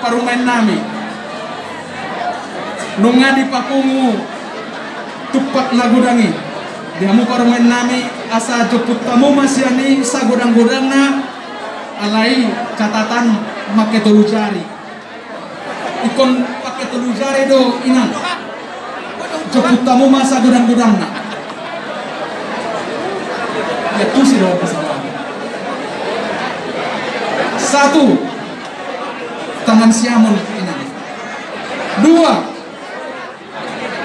parumain nami nunga di pakungu tupak nagudangi dihamu parumain nami asa jemput tamu masyani sa godang-godang na alai catatan make telu jari ikon pakai telu jari do inang jemput tamu masa godang-godang na ya tu sih do kesalahan. Satu, tangan siamun inang. Dua,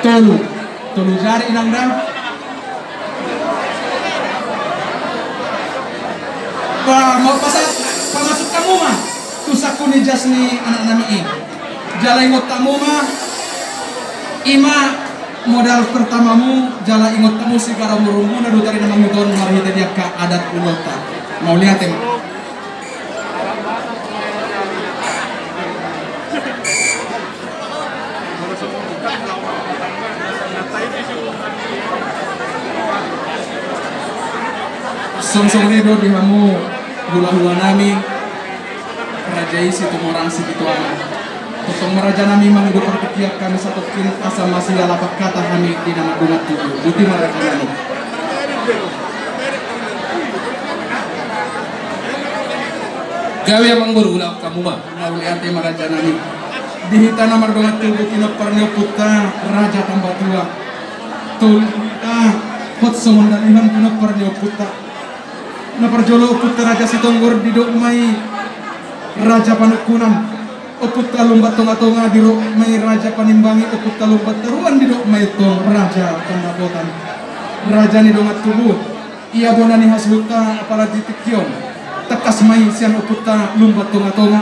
telu jari inang dah. Mau masuk kamu mah, tusaku ni jas ni anak nami ini. Jala ingot tamu mah, ima modal pertamamu jala ingot tamu si karamurumu nadu tari nama muton marhita dia ka adat ulota. Mau lihat ya? Song redo dihamu hula-hula nami rajai situ orang situ aman potong meraja nami mangdu perketiak kami satu kin asa masih lapak kata kami di nama dungat tubuh buti meraja nami gawe mangbur hula kamu mah mau lihat meraja nami dihita nama dungat tubuh tina parnyo puta raja tambah tua tul hot semondalihan tina parnyo puta na perjolo putra raja sitonggor di dok mai raja panukunan oput talumbat tonga-tonga di dok mai raja panimbangi oput talumbat teruan di dok mai tong raja pandapotan raja ni dongat tubuh ia bonani hasluta apalagi tikyon tekas mai sian oputa lumbat tonga-tonga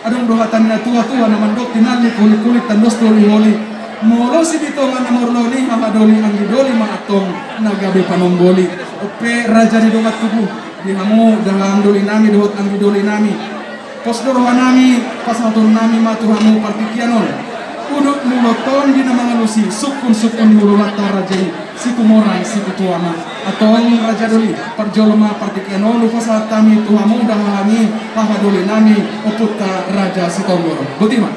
adong dohatan na tua-tua naman dok tinali kulit-kulit tandos toli-holi molo si ditongan nomor loli mamadoli ang didoli maatong nagabe panomboli ope raja di dongat tubuh dihamu dalam doli nami dohot ang didoli nami pos doroha nami pas matur nami matuhamu partikianon uduk muloton di nama ngalusi sukun di hululata raja si kumorang si kutuama atong raja doli perjolma partikianon lupa saat kami tuhamu dahami paha doli nami oputa raja si tonggoro butima.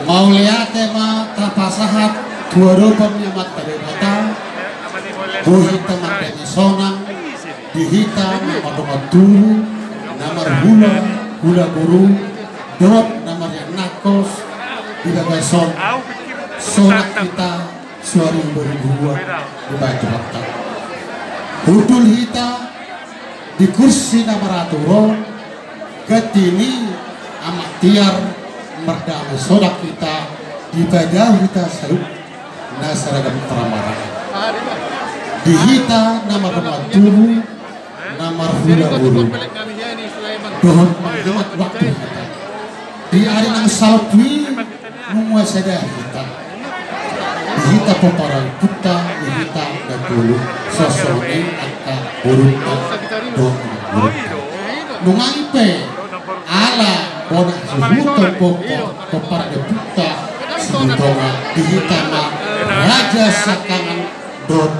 Mau lihat tema tapasahat tuaro penyamat pada mata buhi teman demi sonang dihita nama doa turu nama hula guru dot nama yang nakos dibagai sonak kita suara beribuan di baju mata hudul hita di kursi nama raturo ketini amat tiar merdamai sodak kita di badah kita seruk nasaragam peramarah dihita nama rumah tubuh nama hula guru dohon menghemat waktu kita di hari yang salpi menguasai kita dihita peparang kita dihita dan dulu sosoknya angka buruknya dohon nungaipe ala bonak sebutan pokok kepada kita sebetulnya dihitama raja sakangan dot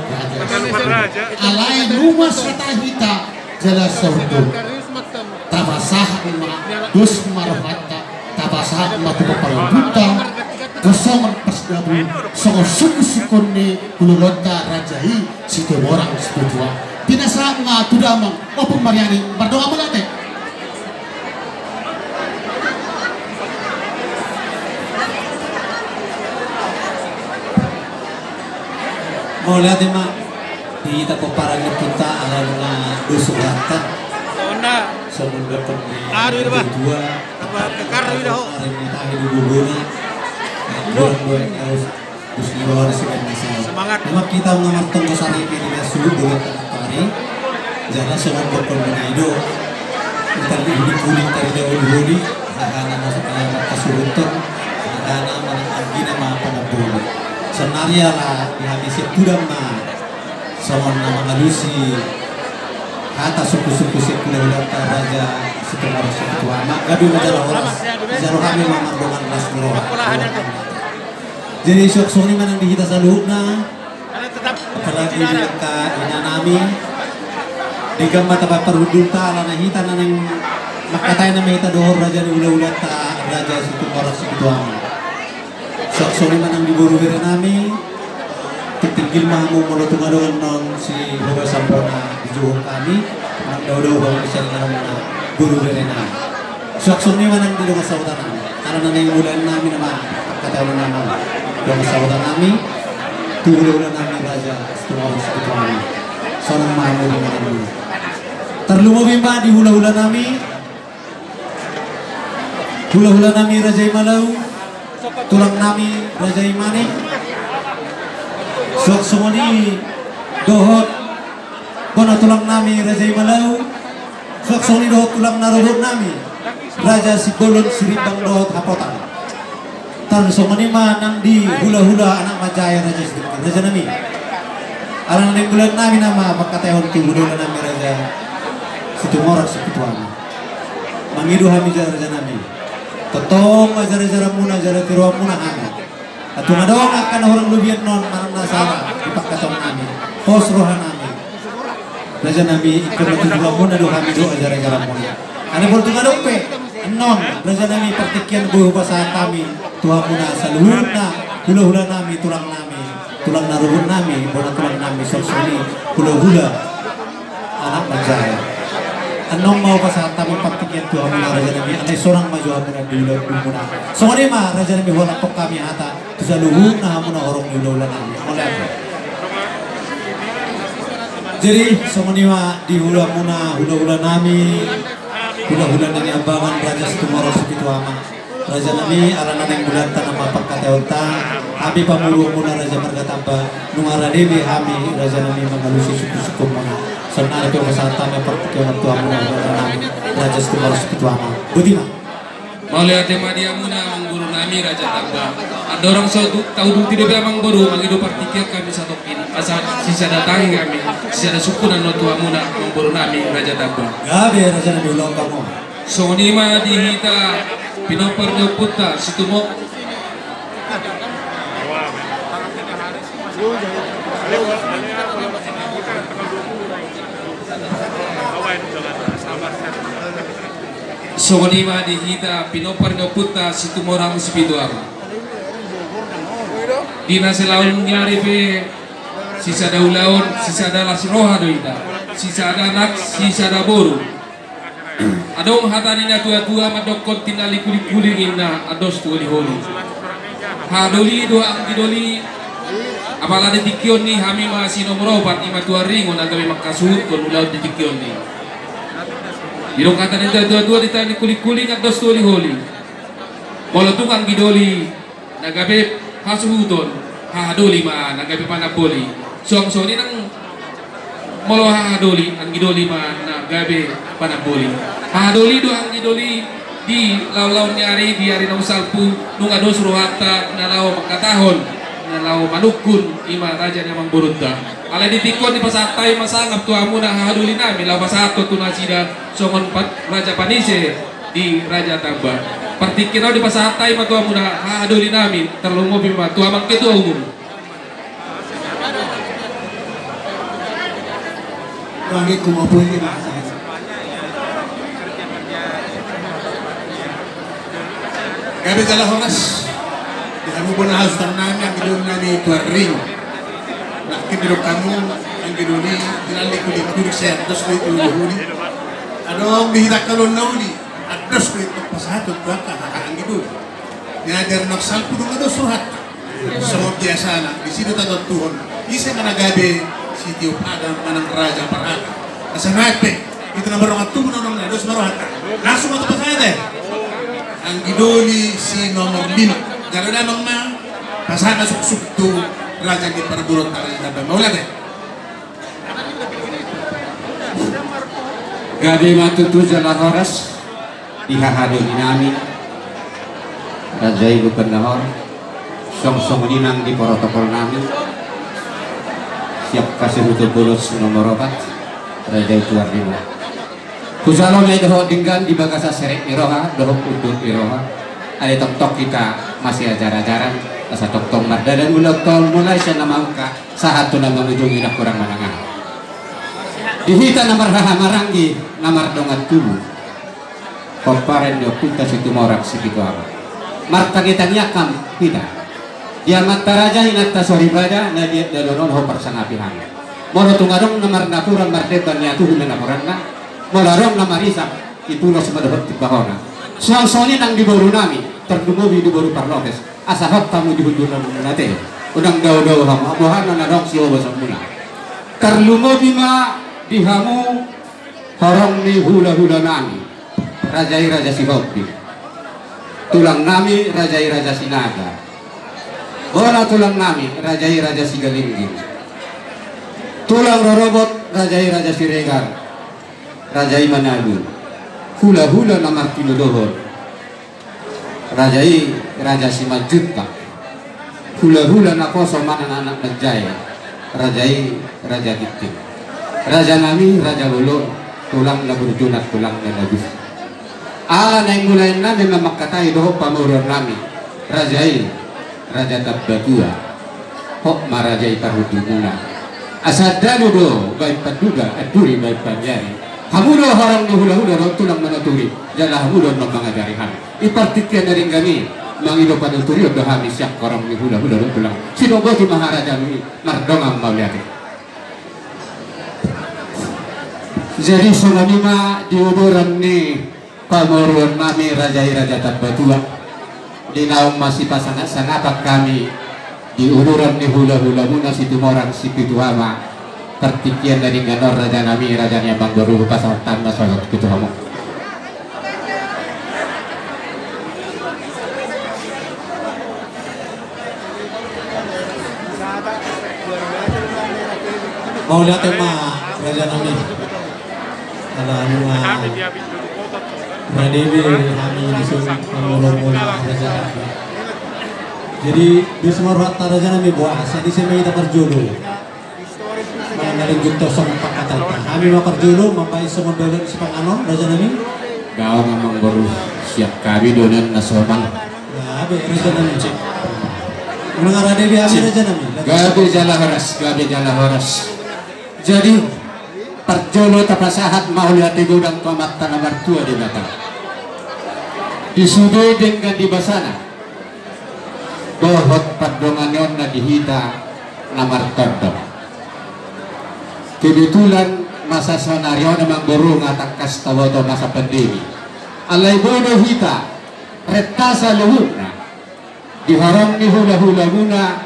raja alai rumah sata hita jelas sebetul tabasah emak dus marfata tabasah emak tu kepada kita kosongan pas gabu songo suku-sukuni kululota rajai situ orang sebutua tidak sama tu damang opung mariani berdoa melate. Mau lihat mak di kita peparangnya kita ala dengan dusuk rata sebelum dapat dua kekar dah hari kita hidup dulu dua harus dibawa semangat memang kita mengamarkan besar ini dengan sulit dengan hari jangan semua berkorban hidup kita hidup kuning dari dahulu karena masuk kesulitan karena mana agina apa boleh senaria lah dihabisi tudam na sama nama ngalusi kata suku-suku sekuler raja setelah setuama gabi majalah oras jaro kami mamardongan las miro. Jadi sok soni manang dihita sa luhna apalagi ka inanami di gambar tapat perudulta ala nahita na nang makatay na mahita dohor raja ni ula-ulat ta raja situ oras setuama. Sok soni manang diburu-buru nami titigil mahamu mulutungan non si Hugo Sampona di juhong kami ang daw-daw bang isang na guru rena. Sok ni manang di lumas sautan namin. Karena na yung ulan namin naman pagkataon namin lumas sautan namin tuhulan namin raja setuara setuara. Sonang mahamu di mana dulu. Terlumabim ba di hula-hula namin. Hula-hula namin Raja Imalau. Tulang namin Raja Imani. Sok sumoni dohot kono tulang nami Raja Imalau. Sok sumoni dohot tulang naruhut nami Raja Sigolon Sirimbang dohot hapotan. Tan sumoni manang di hula-hula anak Majaya Raja Sidikir Raja nami. Alang ning bulan nami nama pagkatehon ti hula nami Raja Situmorak Situan. Mangidu hami Raja nami. Totong ajar-ajar muna ajar tiruan muna kami. At tumadong akan orang lubian non manang nasara ipagkatong namin pos rohan namin raja nami ikut matulungan muna do kami do ajar-ajar muna ano po tumadong pe non raja nami partikian buho basahan kami tuha muna sa luhur na hula-hula nami tulang naruhun nami bona tulang nami sorsoni hula-hula anak Majaya anong mau pasahan kami partikian tuha muna raja nami anay sorang majuha muna di hula-hula muna so ma raja nami wala po kami hata sa luhur na muna orong hula-hula nami mulai. Jadi semua di hula hula nami hula-hula nani ambangan Raja Setumoro Sepituama Raja nami arana nang bulan tanah mapak kateota abi pamulu muna Raja Marga Tamba nungara dewi hami Raja nami mengalusi suku-suku muna senang itu pasata me pertikian tua muna nami Raja Setumoro Sepituama Budima Maulaya tema dia muna mengguru nami Raja Tamba. Ada orang tahu tidak be amang boru mangido partikian kami satokin. Asal sisa datangi kami, sisa suku dan tua muna mengguru nami Raja Tamba. Gabe Raja nami ulong kamu. Sonima dihita pinopar do puta situmo. Sonima dihita pinopar do puta situmorang spiritual. Dina selaun nyari pe sisa daulaun sisa dalas roha doida sisa anak sisa daboru adong hatanina tua-tua madokon tinali kuli-kuli inna ados tuoli holi hadoli doa ang didoli apala ditikion ni hami masih nomor obat ima tua ringon agawi makasuhut kon ulaw ditikion ni irong kata nita tua-tua ditani kuli-kuli ados tuoli holi molotung ang gidoli nagabe hasuhuton hadoli ma nagabe panapoli soni nang molo hadoli ang gidoli ma nagabe panapoli hadoli do ang gidoli di law-law nyari di ari nang salpu nung ados rohata nalaw makatahon nalaw manukun ima raja namang burutta ala ditikon di pasatay masangap tu amo na hadoli nami law pasato tu nasida songon raja Panise di Raja Tamba partikiraw di pasatay matua muna hadoli namin terlumo bima tua mang ketua umum Lagi kumapoy ni Gabi dalah oras Dihamu po na halos namin ang gidon na ni Tuaring Nakikinilog kamu ang gidon ni tinalik-ulit sa dos na ituhuli Anong bihitak kalon na uli Ados ko ito pasahatot ba kakakaang gidon Ninader nagsalpo nung ados suhat Sa mga biasa na di sino tatantuhon Isa nga nagabi si Tio Padang manang Raja Parata Asa nape ito na barong at tubunan ng ados marohata Langsung ito pasahate ang gidoli si nomor 5 gano'n namang ma pasana suksuk to Raja di Parburot na rin nabe maulat Gabi matutu jalan horas dihahadiri namin Raja Ibu Pendahor song-song ninang di protokol namin siap kasih untuk bolos nomor 4 Raja Tuar Dewa Kusalo may doho dinggan di bagasa serek iroha, doho udur iroha. Ada tok-tok kita masih ajar-ajaran, asa tok-tok marda dan ulag tol mulai sa namangka sa hato na mamujung ina kurang manangan. Dihita namar hahamaranggi namar dongat tubuh. Komparen yo punta situ morak situ apa. Marta kita nyakam kita. Dia mata raja inata soribada na dia dalonon ho persangapihan. Mono tungarong namar nakuran mardeban niya tuhun na nakuran na. Molarong namarisak itulos madapat tibahona. Soal-soalnya nang di baru nami terdumubi di baru parlotes. Asahot tamu di hundur natin. Udang daw-daw hama abuhan na nadok siya basang muna. Terlumubi ma dihamu horong ni hula-hula nami. Rajai Raja Sihopi, tulang nami Rajai Raja Sinaga, bola tulang nami Rajai Raja Sigalingging, tulang rorobot Rajai Raja Siregar, Rajai Manado, hula-hula namar Kilodohor, Rajai Raja Simanjunta, hula-hula nakoso mana anak Najaya, Rajai Raja Giting, Raja nami Raja Lolo, tulang na berjunat tulang na labis. Ala na mulai namin mamakatay doho pamuror nami Rajai Raja Tabbatua Hok marajai parhudumuna asad dalu do baik paduga aduri baik panjari hamudo orang do hula-hula do tulang manaturi jala hamudo no mangajarihan ipartikyan na rin kami mangido panuturi do hamis yak korong ni hula-hula do tulang sinoboti maharaja mi mardongang mauliati. Jadi sunganima diuduran ni pamuruan nami Rajai Raja Tabbatua di naung masih pasangat-sangapat kami di ururan ni hula-hula muna si tumorang si pituhama tertikian dari ganor Raja nami Rajanya Bang Baru pasatan masalah pituhama. Mau lihat tema Raja nami ada Pradewi kami disuruh mula Raja Nami. Jadi di semua rata Raja Nami buah asal di sini kita perjulu. Mengenai junto song pakatan. Kami mau perjulu mampai semua dolen sepang anon Raja Nami. Kau memang baru siap kami dolen nasoman. Ya, Raja Nami. Mengenai Dewi kami Raja Nami. Gabi jala horas. Jadi perjolo tapasahat mau lihat di gudang pamat tanah mertua di belakang. Disudoi dengan di basana bohot padonganyon na dihita namar tordok kebetulan masa sonaryo namang buru ngatakas tawoto masa pandemi alay bodo hita retasa luhuna diharong ni hula-hula muna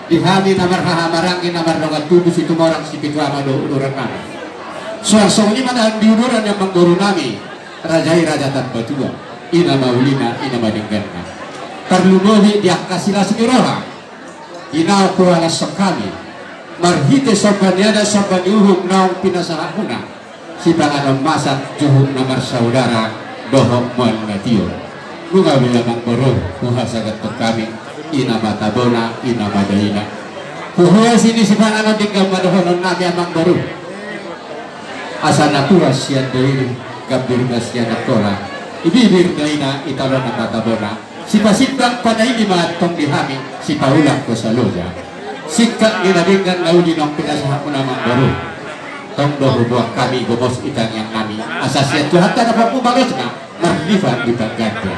dihami namar hahamarangin namar dongat tubuh situ morang si pitwama do uduran nami suasoni mana diuduran yang mengguru nami Rajai Raja Tabbatua ina maulina ina madingganna terlumohi diakasila sikiroha ina kuala sekali marhite sobaniada sobaniuhum naung pinasahakuna si panganom masak juhuk namar saudara dohok mon natio bunga bilamang boro muhasagat kami ina matabona ina madaina kuhuya sini si panganom tinggal madohonon nabi amang boro asana kuras sian dari gabir nasian akola ibibir gaina italon ang matabona si pasitang panay di matong dihami si paulak ko sa loja sikak ginabinggan lauli ng pinasahan ko naman baro tong doho buwak kami gumos itang yang nami asasya Tuhan na papubalos na marlifan di pagganto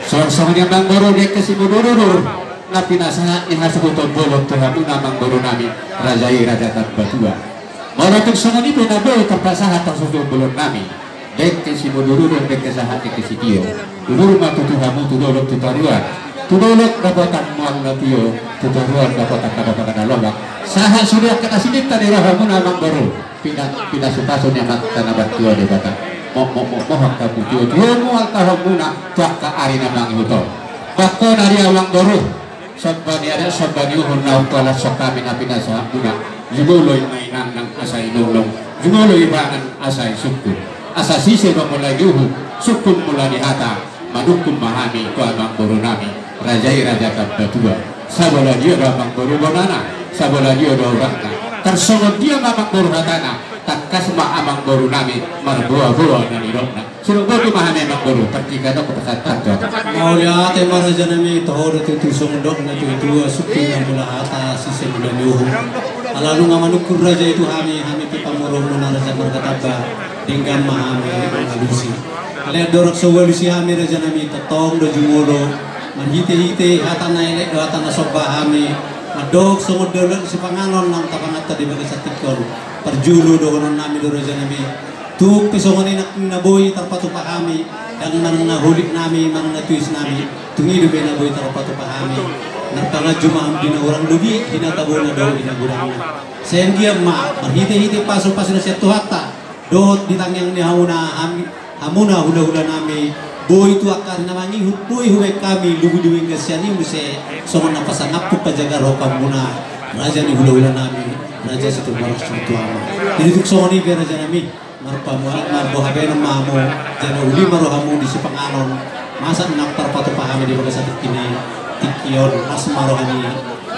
sorsong niya mang baro di kasi budurur na pinasahan inasukutong bolog Tuhan mo namang baro nami Rajai Raja Tabbatua maratong sungan ito na doon kapasahan ang susong bolog nami dek si modururun dek sa hati ke si tiyo durur matutuhamu tudolok tutaruan tudolok dapotan mual na tiyo tutaruan dapotan nalolak saha sudah kena sinip tadi rahamu namang baru pinasutaso niya matanabat tiyo di bata mohak kapu tiyo tiyo mual tahong muna tuak ka ari namang ihuto bako nari awang baru sabani ada sabani uhun naung kalas sokami na pinasa muna juguloy mainan ng asay nulong juguloy ibangan asay suku asasisi memulai yuhu sukun mulai hata madukun mahami ko amang buru nami Rajai Raja Tabbatua sabola dia do amang buru bonana sabola dia do rakna tersongot dia amang buru hatana takas amang boru nami marbuah-buah na nirokna suruh boru mahame amang boru pertika do kepesatan do mau lihat maraja nami tohor itu sungdok na itu suki na mula ata sisi mula nyuhu alalu ngamanukur raja itu hami pipamurong na raja markataba dengan mahame alusi ale dorok sawalusi hami raja nami tatong do jumuro manhite-hite hata na elek do hata na sobba hami madok sungod do si panganon nang tapangata di bagai satikon perjulu doon nami do raja nami tu pesongan inak naboy tarpatu pahami dan nang nahulik nami mang natuis nami tungi do naboy tarpatu pahami nartanga jumaam dina orang dugi hinatabo na daw inagurang na sengia ma marhite-hite paso-paso na siya tuhata doot ditangyang ni hamuna hula-hula nami boy tu akar na mangi boy huwek kami lugu-luwing kasyani muse songon na pasangap po pajaga rokam muna raja ni hula-hula nami raja situ baros situ ama jadi tuk songon ni raja nami marpamuanak marbohabe ng mamo jana uli marohamu di sipanganon masa nak tarpatu pahami di bagas atik kini tikion as marohani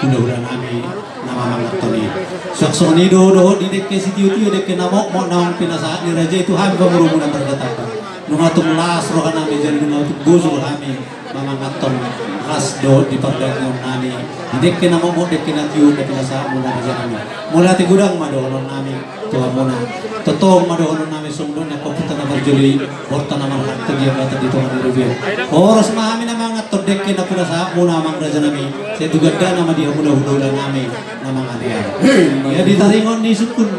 hula-hula nami nama mangatoni sok ni do di dekke si tiu-tiu dekke namok mo nawang pinasaat ni raja itu hami pamurumu na berkata nungatung las rohan nami jadi nungatung busul kami mamangaton las do di perdagangan nami dekke na mo dekke na tiu dekke na sa muna raja nami mula ti gudang madohon nami tuwa muna totoo madohon nami sungdon na koputa na marjuli borta na manghakta dia kata dito nga dirubyan oras mahami na mga to dekke na pula sa muna mang raja nami sa tugada na madiha mula-hula nami na mga niya ya ditaringon ni sukun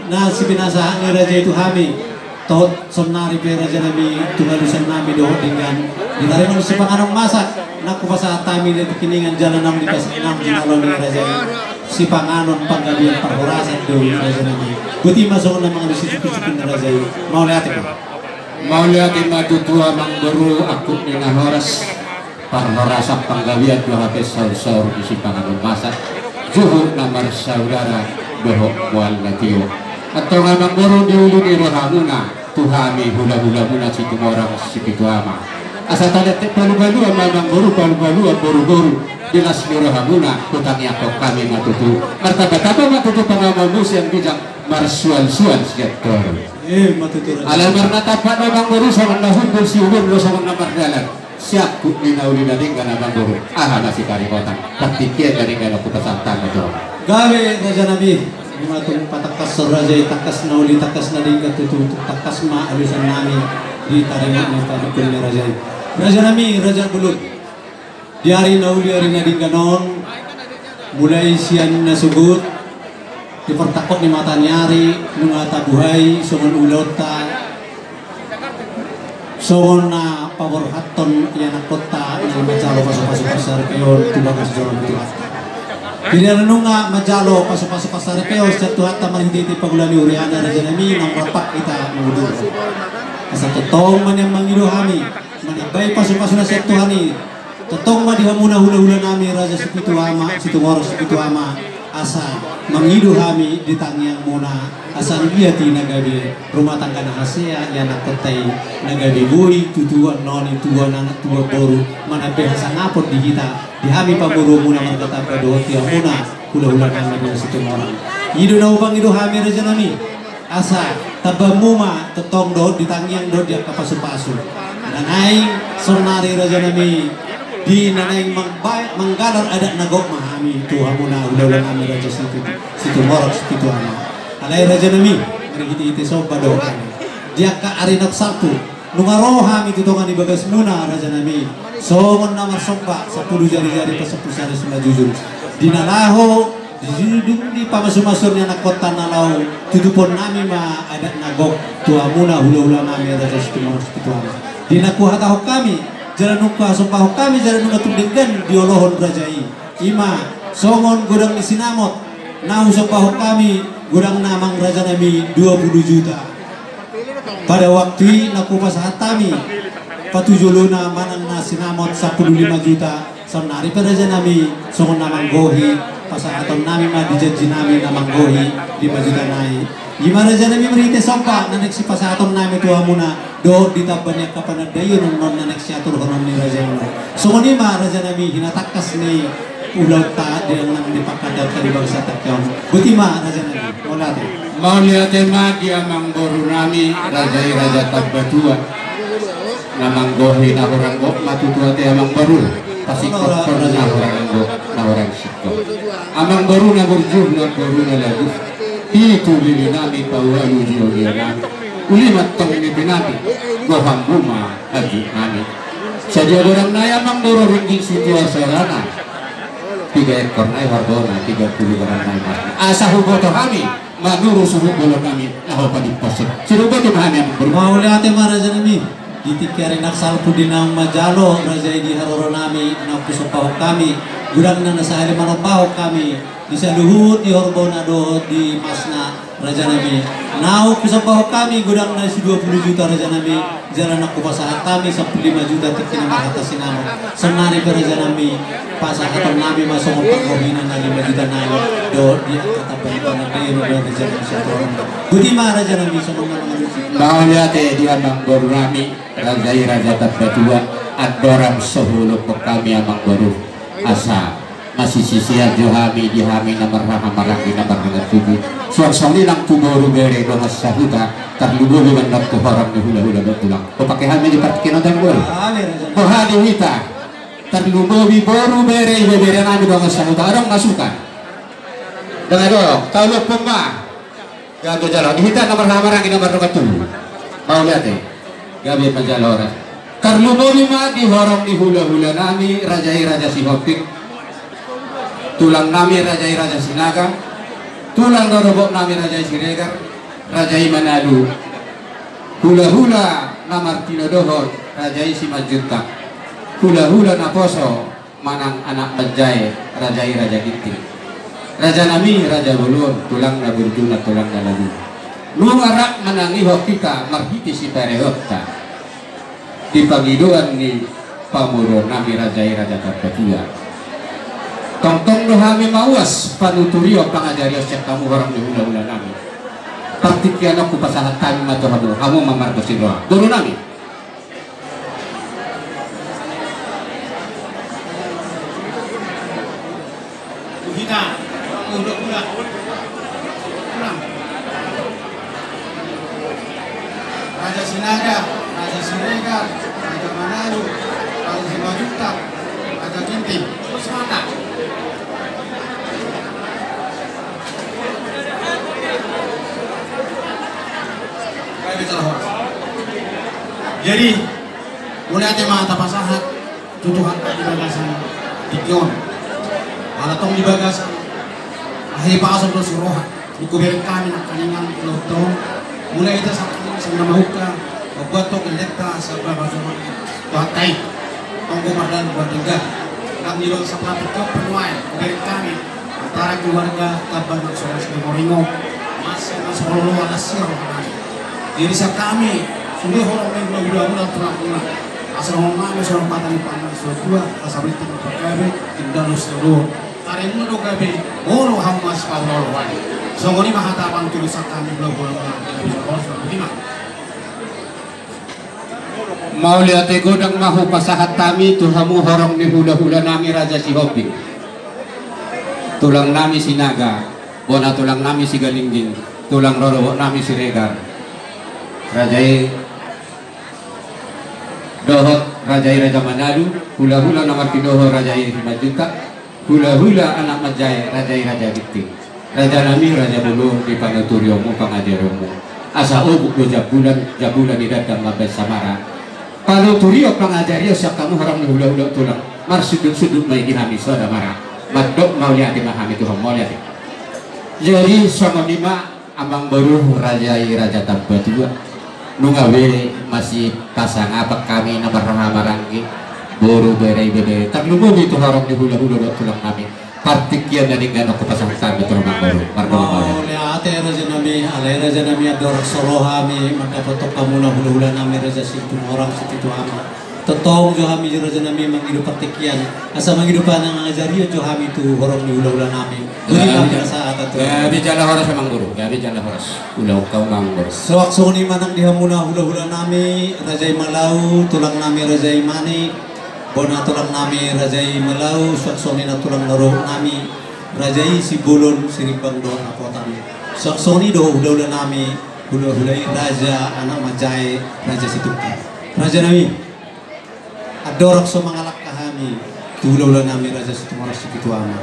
na si pinasahan ni raja itu hami tot somnari pe raja nami tungalusan nami doon dengan ditaringon si panganong masak naku sa tami na kiningan jalan ng dikasinang jinalo ni raja si panganon panggabihan parhorasan doon raja nami buti masuk na mga disipusikin na raja mau liatin matutua mang baru aku ni nahoras parhorasan panggabihan dua habis saur-saur di si panganon masak juhur namar saudara doho mual natio atau ngamang baru diulu ni rohamuna tuhami hula-hula muna si tumorang si pituama asa tanda palu-palu mamang baru baru dinas ni rohamuna hutang yakok kami matutu martaba-taba matutu pangamamus yang bijak marsual-sual sektor matutu alam marnatapan mamang baru sama nahundul si umur lo sama namar dalan siap ni nauli daling kana mamang baru masih kari kotang praktiknya dari kana putasantang itu gawe raja nabi matung patakas raja takas nauli takas na din katutu takas ma alusan nami di taringan ni tanikul ni raja nami raja bulut di hari nauli hari na din ganon mulai siyan na sugut di pertakot ni mata nyari nungata buhay songon ulota songon na pabor haton yan kota na macalo pasok-pasok pasar kayo tubagas joron itu jadi renunga majalo pasok-pasok pasar kayo sa tuhat taman hindi pagulani uriana raja nami nang rapak kita mengudur asa totong man yang mangido kami manibay pasok-pasok na sa tuhani totong man dihamuna hula-hula nami raja situ ama situ ngoro situ ama asa mangido kami di tangyang muna asa iya ti nagabi rumah tangga na hasya yan nakotay nagabi buhi tutuan noni tuan anak tua boru manabe hasa ngapot di kita di hami paburu muna markataba doon tiya muna hula-hula nami na situ ngoro ido na upang ido kami raja nami asa tabamuma totong doon di tangyang doon dia kapasu-pasu nanay sonari raja nami di nanay manggalor ada nagok mahami tuha muna hula-hula nami raja situ ngoro situ ama alay raja nami marihiti-hiti soba doon dia ka arinok salpu nungaro hami tutongan di bagas muna raja nami songon namar soba 10 jari-jari pa 10 sari sila jujur dinalaho di pamasu-masurnya na kota nalaw tutupon nami ma ada nagok tuha muna hula-hula nami raja situ ngoro situ ama dinakuha taho kami jalan nungka sompaho kami jalan nungka tundinggan diolohon rajai ima songon gudang ni sinamot nahu sompaho kami gudang namang raja nami 20 juta pada waktu nakupas hatami patujuluna manang na sinamot 15 juta sonari pa raja nami songon namang gohi pasahaton nami ma dijanji nami namang gohi 5 juta nai ima raja nami merite sompa nanek si pasahaton nami tuha muna do ditabanyak kapanadayon non nanek si atur honon ni raja nami songon ima raja nami hinatakas ni pulau ta yang nang dipakadakan di bangsa takyaw. Butima raja nami. Molate. Maulia tema dia mangboru nami raja Tabbatua. Namang gohi na orang go matutua te amang baru. Pasikot ko na orang go na orang sikot. Amang baru na burjur na baru na lagu. Itu lili nami paualu jiyo nami. Ulimat tong ini binami. Goham buma haji nami. Saja orang naya mang baru ringgit situasi rana. 3 ekor nai harbona 30 orang nai marna. Asa huboto kami. Manuru suhu bolo kami. Naho padiposik. Sinubo ti mahami amang baru. Mauliate maraja nami. Ditikari naksal pudinang majalo raja di haroro nami napusopaw kami gudang na nasa halimanopao kami di saluhut di horbonado di masna raja nami nau kusopaw kami gudang na si 20 juta raja nami jalan aku pasahan kami 15 juta tikina mahata sinamo senari ke raja nami pasahan nami masuk pagkohinan na 5 juta nayo do di kata palitan na kayo raja nami sa toron budima raja nami sa mga Mauliate dia amang baru nami raja Tabbatua adoram sehulu kami amang baru asa masih sisia johami dihami namar rahamaraki namar dengan tubuh suang-suang lang tuboru bere dongas sahuta terlubu dengan waktu haram di hula-hula betulang pakai hami di partikin dan baru bohani wita terlubu boru bere nami dongas sahuta orang masukan dengan dorong tahu pemah gago jalan dihita namar rahamaraki namar dengan tubuh mau lihat gabi majalora karlu lima di horong di hula-hula nami raja Sihopik tulang nami raja Sinaga tulang dorobok nami raja Siregar raja Manado hula-hula namar Tinodohor raja Simajunta hula-hula naposo manang anak Majai raja Ginting raja nami raja Bulun tulang na Burjuna tulang na Lalu luarak menangiho kita marhiti si perehota di pagiduan ni pamuro nami raja Tabbatua tong dohami mawas panuturio pangajario siap kamu orang di hula-hula nami partikian aku pasahan kami matohado kamu mamarto si doa guru nami Kita udah Raja Sinaga, Raja Siregar, Raja Manado, Raja Simajunta, Raja Ginting, terus mana? Jadi, mulai tema tapasahat, tutuhan di bagasan Dikyon, malatong di bagasan, akhir pasal dosi roha, dikubirin kami nak kaningan pulau mulai itu sa namahuka pagbato kilekta sa babasuman tuhatay tunggu mardan buat tinggal ang nilong sa platito penuay kubirin kami antara keluarga taban ng Solas de Moringo mas horolo alasir diri sa kami sudah horong ng gula-gula tulang-tulang asal ngomong sa mata ni panang sa dua asabit ng pagkabi tindalos na doon tarin mo doon gabi moro hamas paulolwan so ngoni mahatapan tulis sa kami gula-gula mau lihat godang mahu pasahat kami tuhamu horong ni hula-hula nami raja Sihopik tulang nami Sinaga bona tulang nami si Galingging tulang roro nami si Regar rajai dohot rajai Raja Manado hula-hula nama Tidoho rajai Simajunta hula-hula anak Majai rajai Raja Ginting raja nami Raja Bulung di panuturiomu pangajaromu asa ubuk do jabulan di dadang mabes samara panuturio pangajario siap kamu orang hula-hula tulang mar sudut-sudut may ginami soda marah madok mau lihat mahami Tuhan mau lihat jadi sama lima amang baru raja Tabbatua nungawe masih pasang apa kami nama rahamaranggi baru bere terlubu itu orang di hula-hula tulang kami partikian dari gano ke pasang kami tulang baru ate raja nami adorak sorohami maka fotok kamu na hula-hula nami raja situ orang situ ama totong johami raja nami manghidup partikian asa manghidupan ang ngajario johami tu horong di hula-hula nami guni saat atu gabi jala horas memang guru gabi jala horas ulah kau manggur sewaktu ni manang dihamuna hula-hula nami raja Malau tulang nami raja Mani bona tulang nami rajai melau saksoni na tulang naro nami rajai si bolon siribang do apotami saksoni do hula nami hula-hulai raja anak majai raja situki raja nami adorak so mangalak kahami hula nami raja situmara sikituama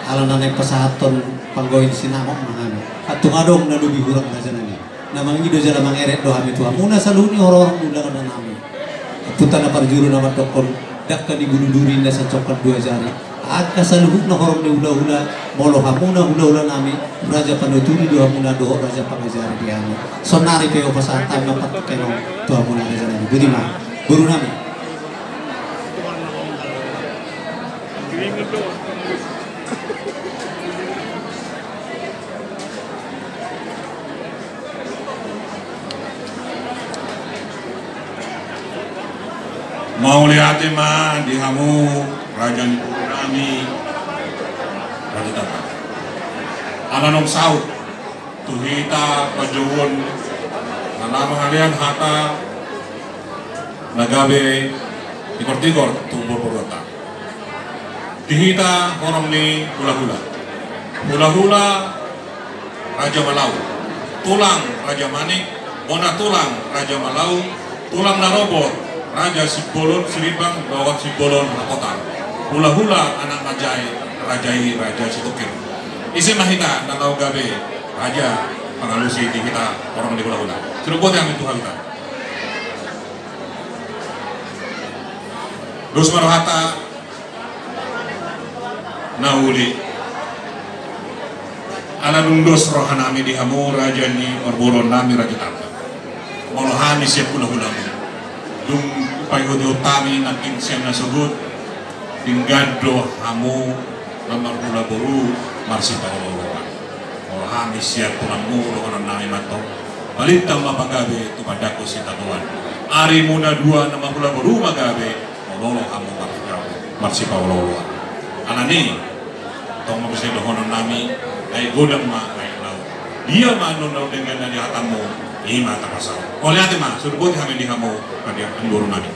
ala nanay pasahaton panggoin sinamok mahami at tungadong nalubi hurang raja nami namang ido jala mangeret do hami tuha muna saluni orang mula kana nami puta na parjuru na matokon dakka di guludurin na sa coklat dua jari at kasaluhuk na horong ni hula-hula molo hamuna hula-hula nami raja panuturi do hamuna do raja pangajari diami sonari kayo pasantay mapat kayo do hamuna raja nami budima guru nami mau lihat mah di hamu raja nami raja tata alanong saut tuhita pajawon nalama halian hata nagabe tikor-tikor tumbul porota dihita orang ni hula-hula raja Malau tulang raja Manik bona tulang raja Malau tulang narobor raja Sibolon Siribang bawa Sibolon Kota hula-hula anak majai rajai raja Situkir isi mahita natau gabe raja pengalusi di kita orang di hula-hula seruput yang itu kita terus marhata nauli ala nundos rohanami di hamu raja ni orboron nami raja tata molohani siap hula-hula dung payhudi utami nakin siam nasugud tinggado hamu lamar hula boru marsita hula molohani siap tulanmu rohanan nami matong balitang mapagabe tu padaku sitatuan ari muna dua nama hula boru magabe mololo hamu marsipa hula anani tong mabisi dohonon nami ay godang ma ay lau dia manunau dengan nadi hatamu ima tapasal oleh hati ma sudah buat kami di kamu pada andur nami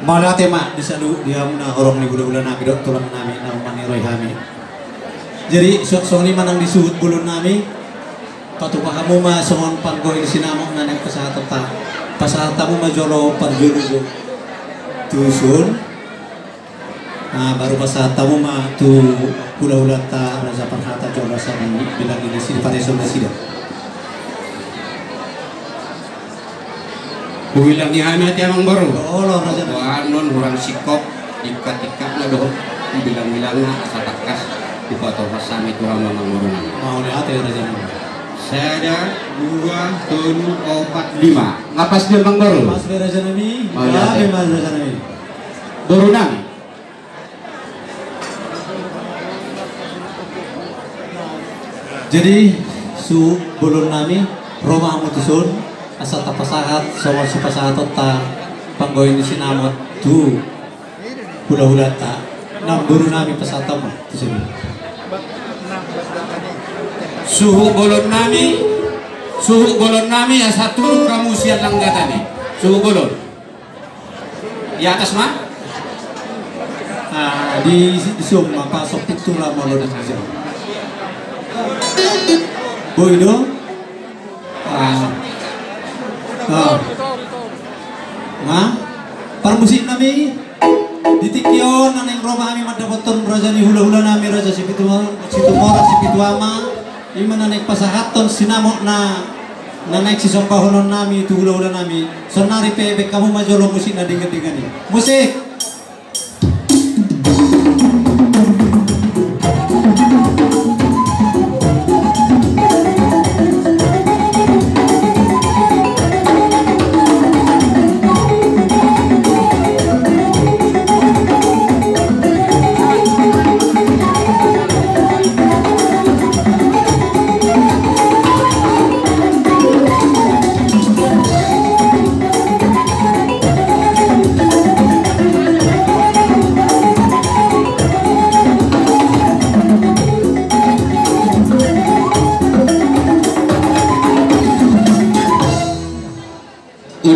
malah tema disalu dia muna horong ni bulan nami dok tulang nami nama maniroi kami jadi sok-sok ni manang disuhut bulun nami patu kamu mah songon panggoy di sinamok nanek pasahata pasahatamu majolo parjuru tusun baru pasahatamu mah tu hula-hula ta raja parhata coba sani bilang ini sini pada sonda sida bilang ni hanya tiang baru Allah raja non orang sikop ikat-ikat na doh bilang-bilang na katakas di foto pasami tuhan mangurungan mau lihat ya raja saya ada 2, 3, 4, 5 ngapas dia bang baru mas raja nami ya mas raja nami baru nami jadi su bulun nami Roma mutusun asal tapasahat sama supasahat ta panggoy ni sinamot tu hula-hula ta nam buru nami pasatam tu sini suhu bolon nami ya satu kamu siap langgatan nih suhu bolon di atas mah di sum apa sok itu lah malu dan jauh boy do parmusik nami ditikyon nang Roma kami madapoton raja ni hula-hula nami raja Situmora Situama imana naik pasahaton sinamok na naik si sompahonon nami itu hula-hula nami sonari pebe kamu majolo musik na dingin-dingin musik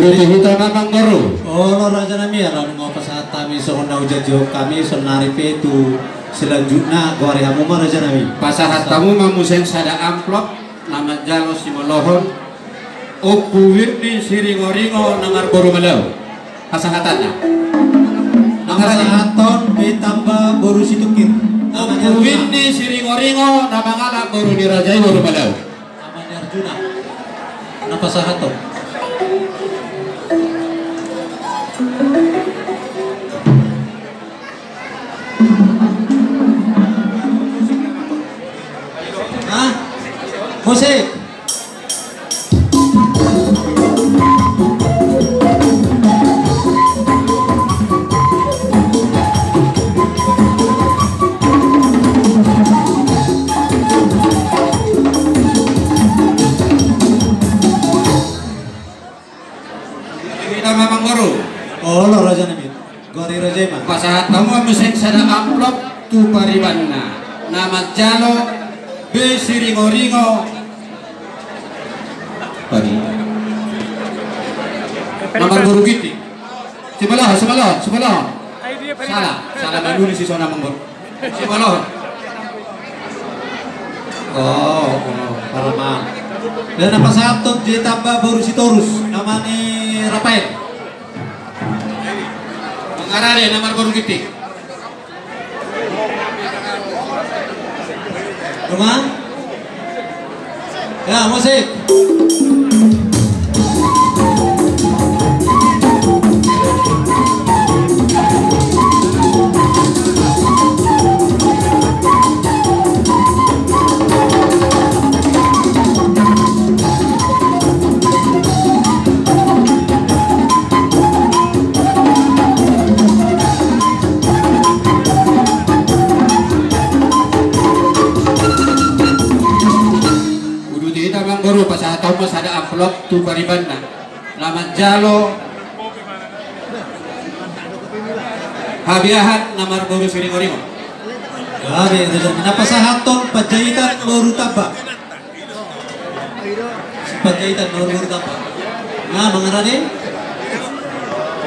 Udah dihita Mamang Baru. Oh, raja nami ya, lalu ngapa saat kami sohona ujajo kami sonari itu selanjutnya gori hamu mah raja nami. Pasahat tamu mamuseng sada amplop nama jalo simolohon. Ukuwir di siringoringo namar Baru Malau. Pasahatannya. Pasahaton ditambah Baru Situkir. Ukuwir di siringoringo nama ngala Baru dirajai Baru Malau. Namanya Arjuna. Napa sahaton? Hah? Musik. Kita Mamang Baru. Oh, lo raja nami. Gori raja mah. Pasahat tamu mamuseng sada amplop tu paribanna. Nama jalo be siringoringo. Pari. Mamang Baru gitu. Sebelah. Salah menulis si Sona Mamang Baru. Sebelah. Oh, paraman. Dan apa sahaton ditambah Baru Sitorus. Namanya Rafael. Mengarah nama Baru gitu. Rumah? Ya, musik. Baru pas tahu mas ada amplop tu paribanna. Laman jalo habiahat namar Baru siringoringo. Ya, kenapa sahaton pajahitan Baru Tabak? Pajahitan Baru Tabak. Nah, mengenai deh.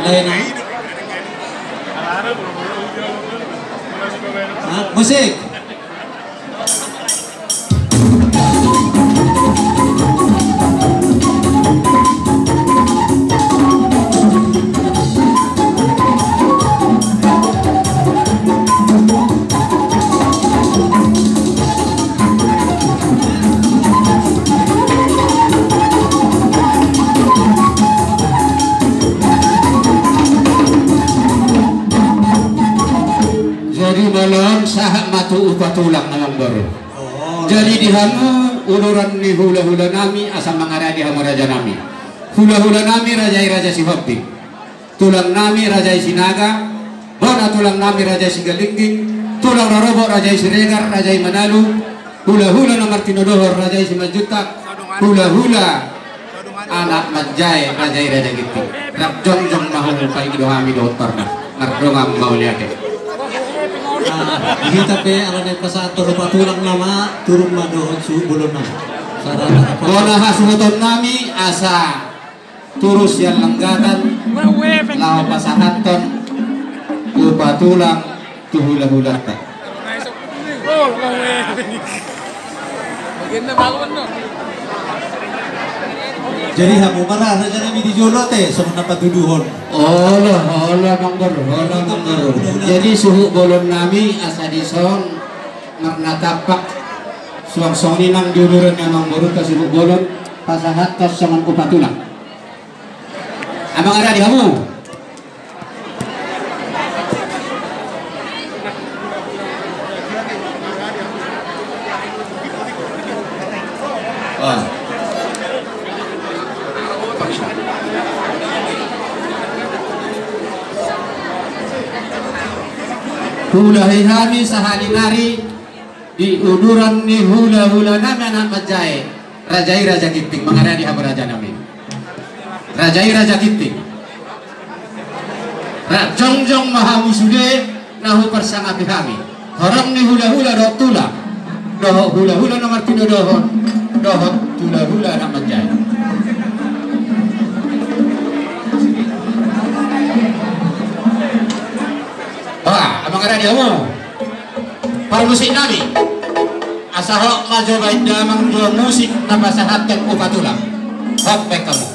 Lain. Nah, musik. Malam sahak matu upah tulang Mamang Baru. Oh, Jadi dihamu uluran ni hula-hula nami asal mengarah dihamu raja nami. Hula-hula nami raja si Hopi. Tulang nami raja Sinaga. Bona tulang nami raja si Galingging. Tulang Rorobo raja si Regar, raja Manalu. Hula-hula nomor Tinodohor raja si Majutak. Hula-hula anak Majai raja Gitu. Rak jong mahal pai kidohami dokter na. Nardongam mau lihat. Kita pe alane pasato lupa tulang nama turun madohon su bulon na. Sarana apa? Bona hasuton nami asa turus yang lenggatan lawa pasahaton lupa tulang tuhula-hula ta. Jadi hamu marah raja nami di Jolo teh sama patuduhon. Allah Mang Baru. Jadi suhu bolon nami asa dison marna tapak suang-suang nang diuluran Mang Baru ka suhu bolon pasahat tos sama upah tulang. Abang ada di kamu. Oh. Hula-hami sahali-nari di uduran ni hula-hula nami anak Majai Rajai Raja Kiting mengarah di Raja nami Rajai Raja Kiting Jongjong mahamusude nahu persanga pihami orang ni hula-hula dok tula dohok hula-hula nomor 3 dohok hula-hula anak Majai Pangkara dia mau permusik nami asal maju baik damang jual musik nama sahabat upatulang hok baik kamu.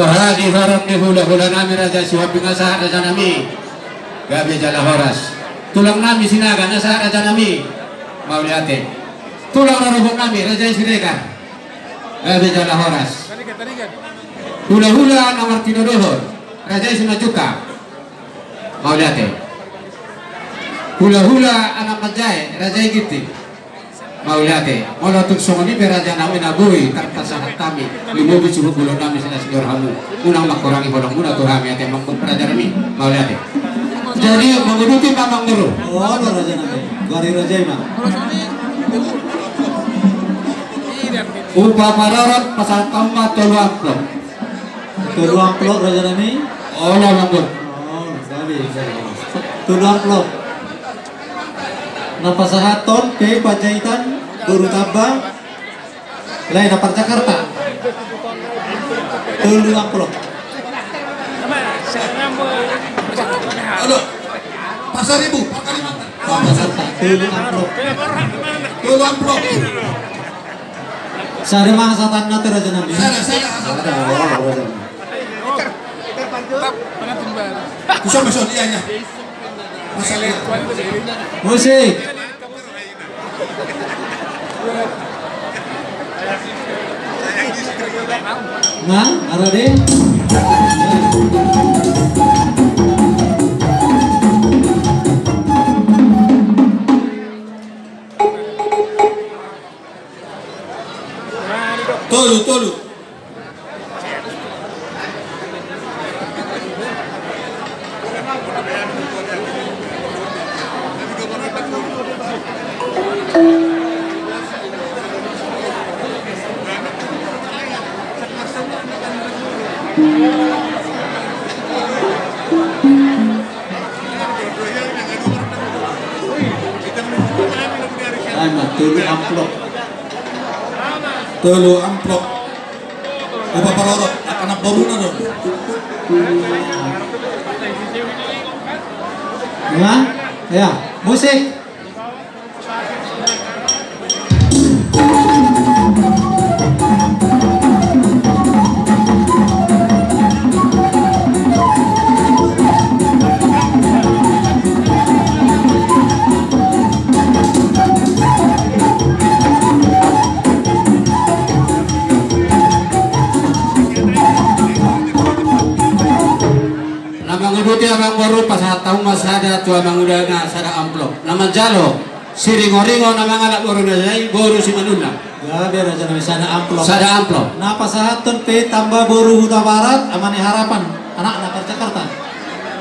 Bahagi harap di hula-hula nami raja siwa pingasah raja nami gabi jala horas tulang nami sinaga nasa raja nami mau liate tulang narubok nami raja siregar gabi jala horas hula-hula nomor tinodohor raja simajuka mau liate hula-hula anak majai raja giti mau liate mola tuk songoni peraja nami nabui karta sahat kami limubi subuh bulan nami sana senior hamu unang makurangi bolong muna tuh kami ate mangkut peraja nami mau liate jadi menguduti mamang nuru Oh, raja nami. Gari raja imam. upa parorot pasal tambat tolu amplop Tulu amplop raja nami. olah mangkut Oh, gari. Tulu amplop. Napasahaton ke Panjaitan Guru Tabang lain napar Jakarta. Tulu amplop. Halo, Pasar Ibu, Pak Kalimantan. Jakarta. Tulu amplop. Tolu amplop. Sari mangsatan nate raja nami. Saya Ada orang raja nami. besok dianya. Masalah. Musik. Nah, Arade. Tolu. Tulu amplop. Tolu amplop. Upa palorot anak boruna dong. Ya, musik. Nguduti abang baru pas tahu mas ada tua bang udana sada amplop nama jalo si ringo-ringo nama ngalak baru najai baru si manuna Ya biar aja nama sada amplop. Nah Napa sahatun pe tambah boru Huta Barat amane harapan anak-anak Jakarta.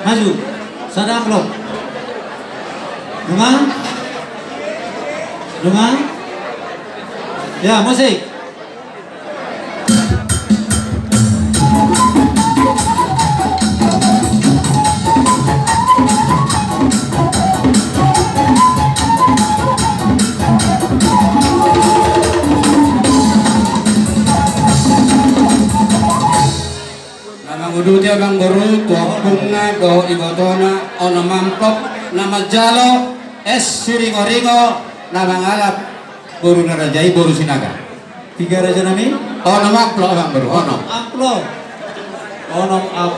Maju. Sada amplop. Dengar? Ya musik. Uduti abang baru tua bunga do ibotona ono mamplok nama jalo es siringo-ringo nama ngalap baru narajai baru sinaga 3 raja nami ono mamplok abang baru ono amplop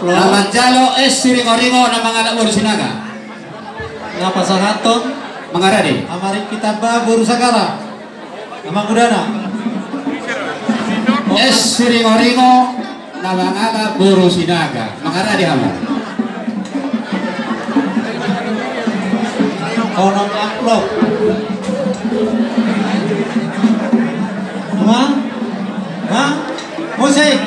nama jalo es siringo-ringo nama ngalap baru sinaga Napa sahaton mengaradi amari kitaba boru sagara amang udana es siringo-ringo nama ngala buru sinaga makara di hamar onong amplop musik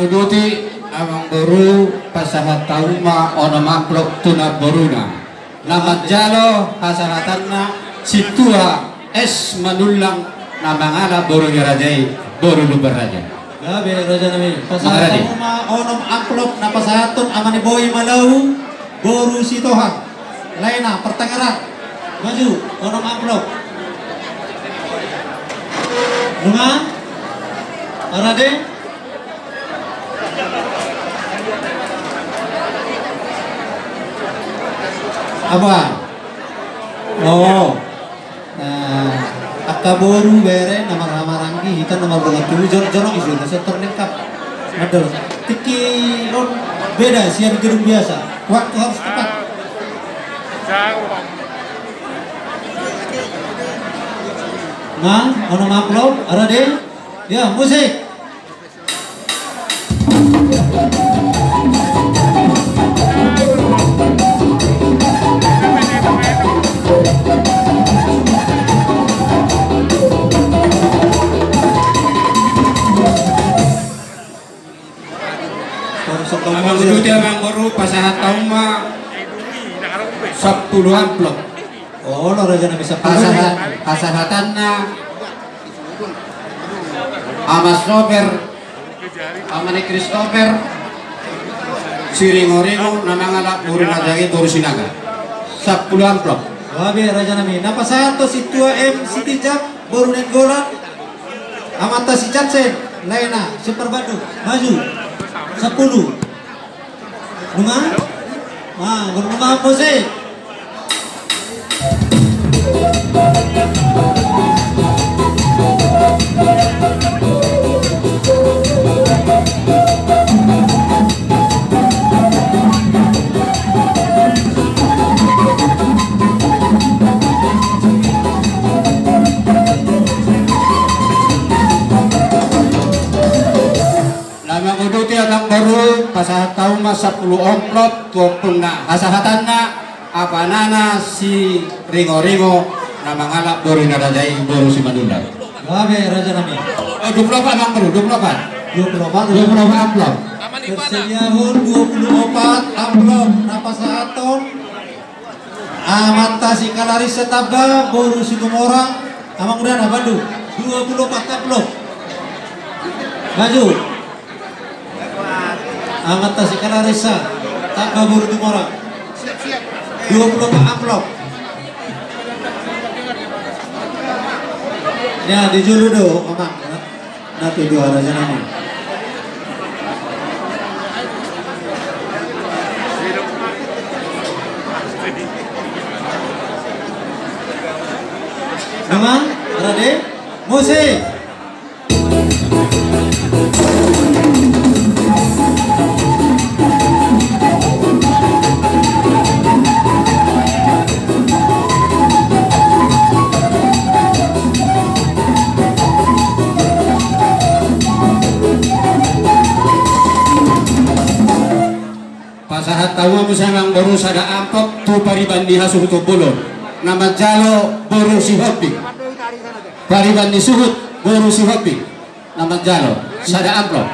Uduti abang baru pasahat tauma ono maklok tuna boruna nama jalo hasahatanna situa es manulang nama ngala boru ngerajai boru lubar raja gabe raja nami pasahat tauma ono amplop napa sahatun amane boy malau boru sitohan laina pertengaran maju ono amplop dengar arade apa? Oh, nah, akaboru bere nama ranggi kita nomor begitu jorong isu sektor lengkap. Ada tiki ron beda siang gedung biasa. Waktu harus tepat. Nah, ono maklum, ada deh. Ya musik. Abang uduti abang baru pasahat tauma 10 amplop Oh, lo raja nabi 10 pasahatanna Amas Nover Amane Christopher Siringo-ringo nama ngalak buru najagi buru sinaga 10 amplop Wabe raja nami napa satu si tua M si tijak baru nenggolan amata si Chansen laina super Bandung maju 10 bunga bunga musik abang baru pasahat tahu mas 10 amplop tuapung na hasahatanna apa nana si ringo-ringo nama ngalak baru narajai baru si Madunda Wabe raja nami 24 abang baru 24 amplop Persediaan 24 amplop napa sahaton Amat Tasik Larissa Taba Boru Situmorang Amang Udana Bandung 24 taplok maju. Amat Tasik Larissa Taba Boru Situmorang 24 amplop. Ya di Juludo Amang nanti dua raja nama. Nama Rade musik. Pasahat tawa musangang baru sada amplop tu paribandi hasuh tu bulon. Nama jalo boru si hopi pariban di suhut boru si hopi nama jalo sada amplop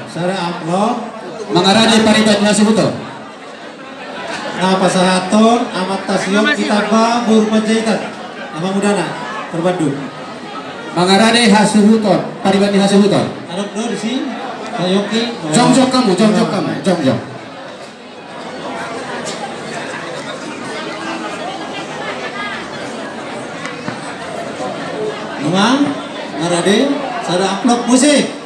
mengarani pariban di suhut Nah pasahaton amat tasyon kitaba boru panjaitan Amang Udana Perbandung mengarani hasuhuton pariban di hasuhuton anak do di sini Sayoki jong kamu jong Memang Narade sada amplop musik.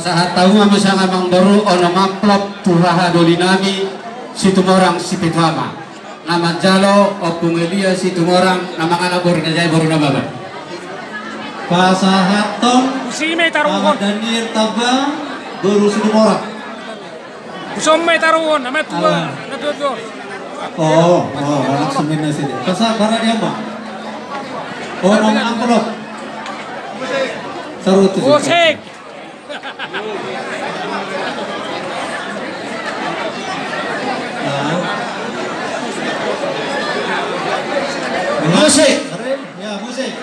Saat tahu masang amang baru ono maplop turaha dolinami situmorang sipitwama nama jalo opungelia situmorang nama anak bornajai baru nama ba Pasahaton Ahmad Daniel Taba baru situmorang Usome taruhon nama tua anak semina sini pasah para dia mah nom amplop sarut musik. musik ya musik.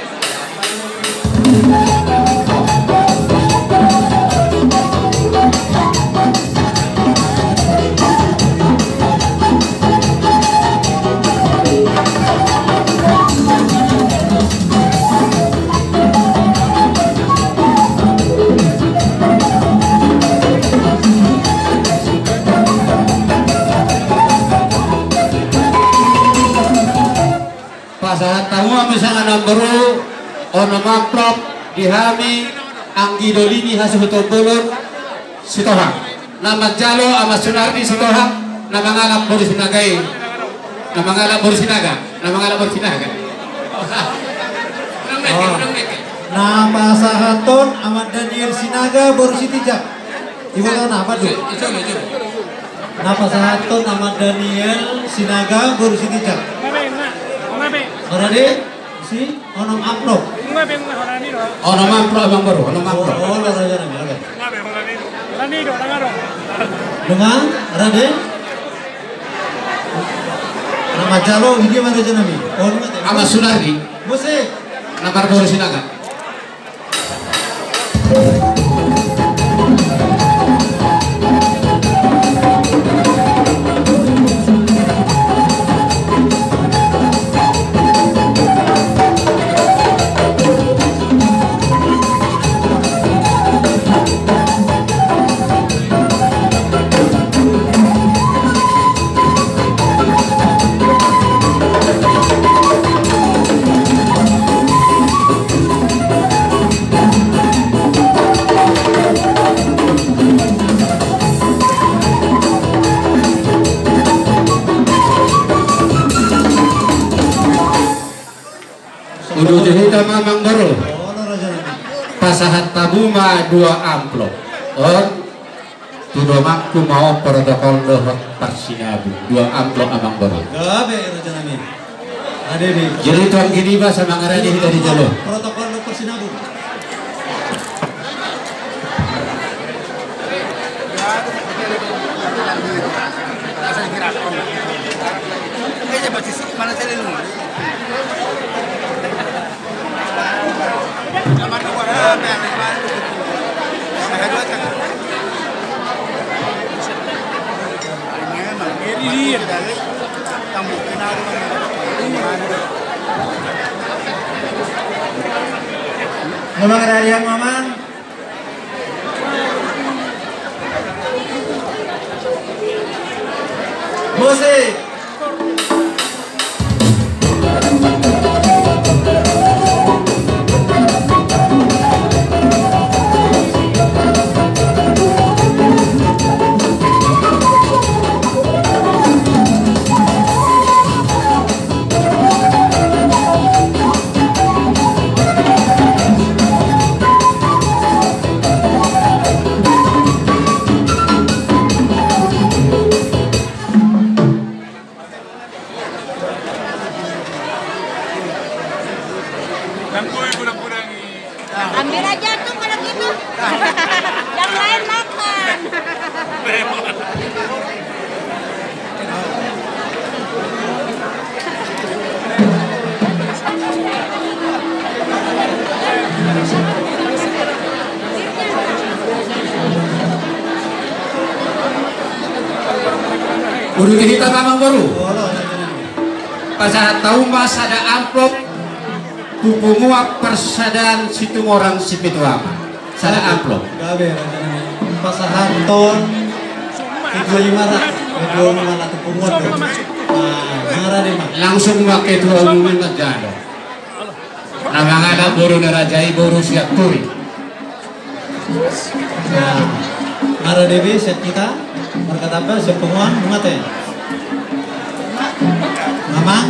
Pasahat tahu misalnya nambaru ono maplop dihami anggi dolini hasuhuto bolon sitohang nama jalo ama sunardi sitohang nama ngalap boru sinagai nama ngalap boru sinaga Nah pasahaton Ahmad Daniel Sinaga baru Sitijak ibadah apa tuh? Nah pasahaton Ahmad Daniel Sinaga baru Sitijak Orade si onom amplop. Onom amplop abang baru, onom amplop. Oh, lo raja nami, oke. Dengan Rade. Nama jalo ini mana raja nami? Oh, Ama Sunardi. Musik. Nama baru Sinaga. Udah cerita mamang baru. Oh, Raja Nami. Pasahat tabuma 2 amplop. On tudo makku mau protokol dohot persinabu 2 amplop amang baru. Gabe Raja Nami. Ada di. Jadi tuan gini ba sama ngarani dari jalo. Protokol dokter Sinabu. Memang ada yang Maman. Musik. Ambil aja tuh kalau gitu. Yang lain makan. Udah cerita mamang baru. Pasahat tahu mas ada amplop pupungua persadaan situ orang sipituama. Sada amplop. Gabe Raja Nami. Pasahan ton. Kedua lima ratus pungut. Marah deh mak. Langsung pakai dua umum jalo. Namang ada boru nerajai boru siap turi. Marah dewi set kita. Berkata apa? Sepenguan mengate. Mamang.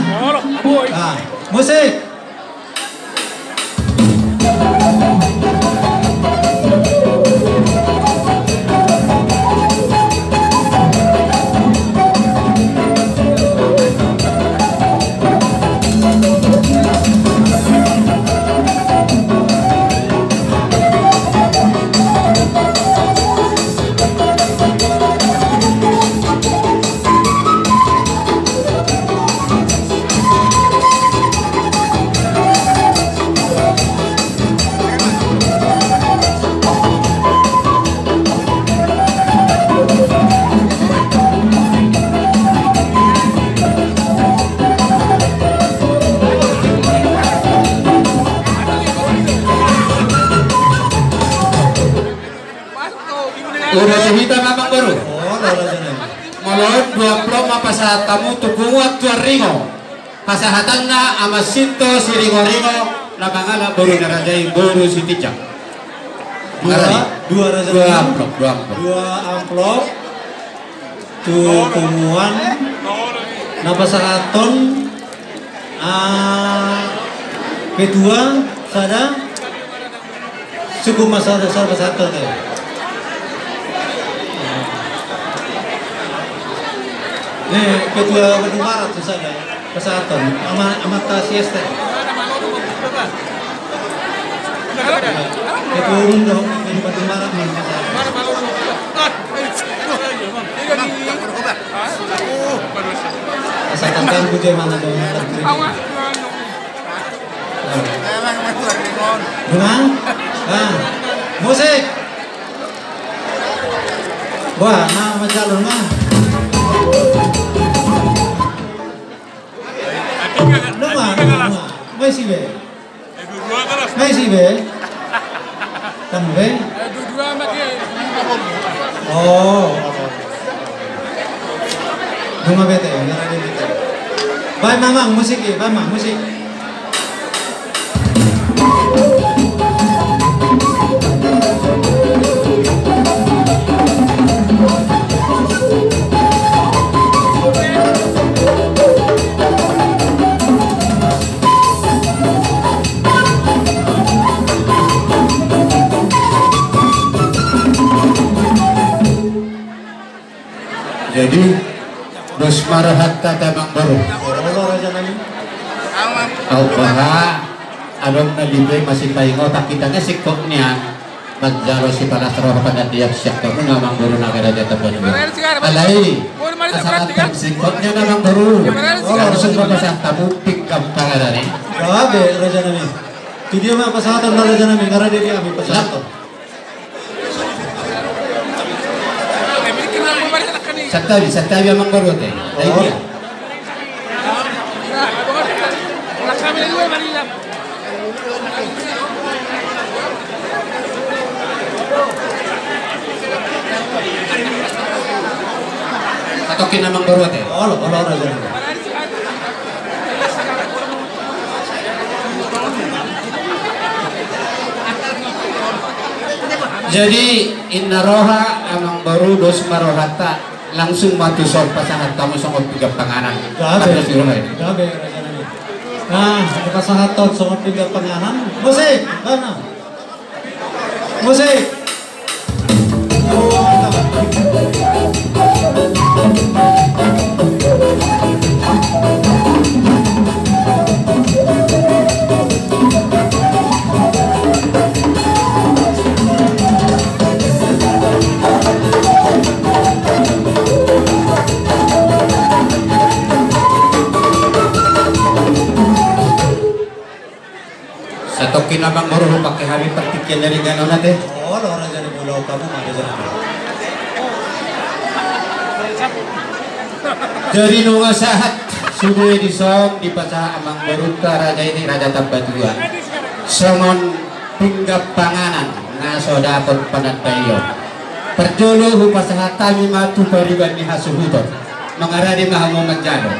Musik. Udah cerita mamang baru. Oh, Raja Nami. Molon 20 pasahat tamu tukungat 2 ringo. Pasahatanna ama sinto si ringo-ringo labangala baru narajai baru si ticak. Dua Raja Nami. 2 amplop. 2 amplop. Tukungan. Napasahaton. Kedua sada cukup masalah dasar pasahaton ya. Nih, kedua barat susah deh. Kesehatan, amat siesta. Kedua dong, di batu barat mana? Kesehatan kan bujai mana dong? Gimana? Musik. Wah, nama jalur mah. May sibe. May sibe. Kamu be? Oh. Bunga bete, ngarani bete. Bye mamang musik, bye mamang musik. Jadi dos marahatta tamang baru. Allah Raja Nami. Kau baha along na libre masih paingo tak kita na sikoknya magjaro si palastro pada tiap siap kamu namang baru naga raja taban. Alai kasangatan sikoknya namang baru. Langsung babasa tamu pikam pangarane. Grabe Raja Nami. Itu dia mah pasahatan na Raja Nami karena dia ambil pasahatan. Saktabi amang baru teh. Dia. Katokin namang baru teh. Allah Raja Nami. Jadi inna roha amang baru dos marohata langsung mati sol pasangan tamu songot tiga panganan. Grabe Raja Nami. Nah, pasahatan songot tiga panganan. Musik, mana? Musik. Satokin namang baru pakai hari pertikian dari ganon teh. Oh, orang jadi pulau kamu ada jalan. Dari nunga sahat sudah disong di pasah amang baruta raja ini raja Tabatua. Songon pinggap panganan ngasodakon padat bayo. Perjolo hu pasah tami matu pariban ni hasuhuton. Mengaradi mahamu menjalo.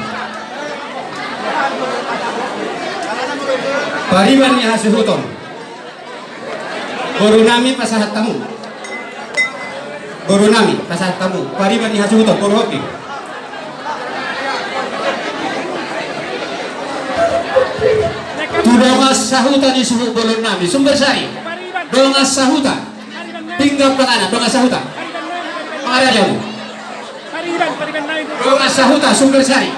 Pariban ni hasuhuton. Guru nami pasah tamu. Guru nami pasah tamu. Pariban ni hasuhuton. Guru hoki. Dongas sahuta di suhu bolon nami sumber sari. Dongas sahuta. Tinggal penganan dongas sahuta. Ada jamu. Dongas sahuta sumber sari.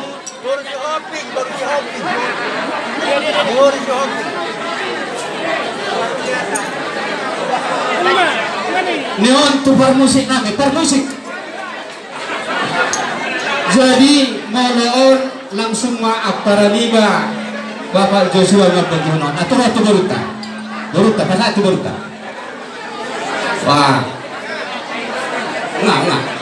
Neon tu musik nami, musik. Jadi moloon langsung maaf para liba. Bapak Joshua ngapain atau waktu baruta pasal itu baruta. Wah, enggak.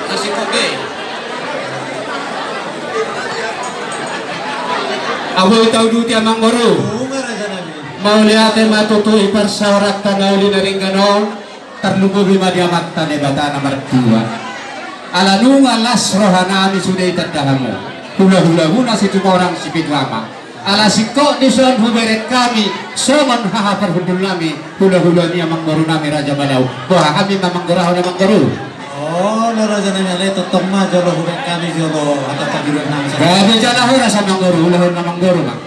Nasi kobe. Aboy tahu duti amang baru. Mau lihat matutu ipar saurat tangauli naring ganon terlubu bima diamat tane bata nomor 2. Alanunga las rohanami sudah itadahamu. Hula-hula huna situ orang sipit lama. Ala sikok dison huberet kami somon haha perhudul nami hula-hula ni amang baru nami Raja Malau. Wah kami mamang gerah amang baru. Oh, lo Raja Nami ale totong ma jolo hubet kami jolo atau pagiran nami. Gabe jala hura sa amang baru hula-hula amang baru mah.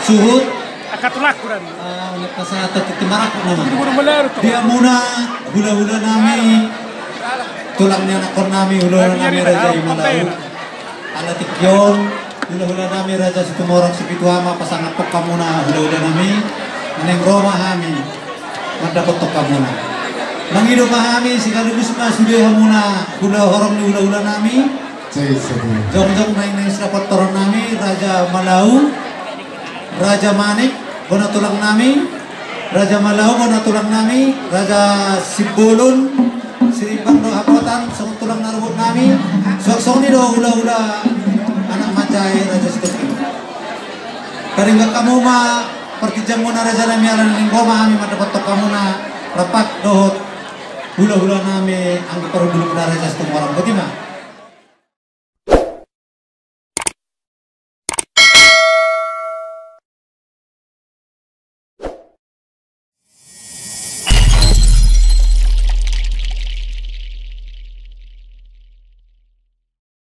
Suhut Akatulak kurang. Pasal tertimarak nama. Dia muna hula-hula nami tulangnya nakor nami hula-hula nami Raja Malau. Ala tikyon hula-hula nami Raja Situmorang Sipituama pasangan pokamuna hula-hula nami neng Roma kami madapat pokamuna manghidup kami sekaligus na sudah hamuna hula-horong ni hula-hula nami jong-jong na dapat toron nami Raja Malau Raja Manik bona tulang nami Raja Malau bona tulang nami Raja Sibulun Siribang do hapotan sang tulang narubot nami sok-sok ni do hula-hula anak macai Raja Situki dari nggak kamu mah pertijang muna raja nami alan linggoma kami dapat tok kamu na rapat dohot hula-hula nami anggi paru dulu raja setengah orang bagaimana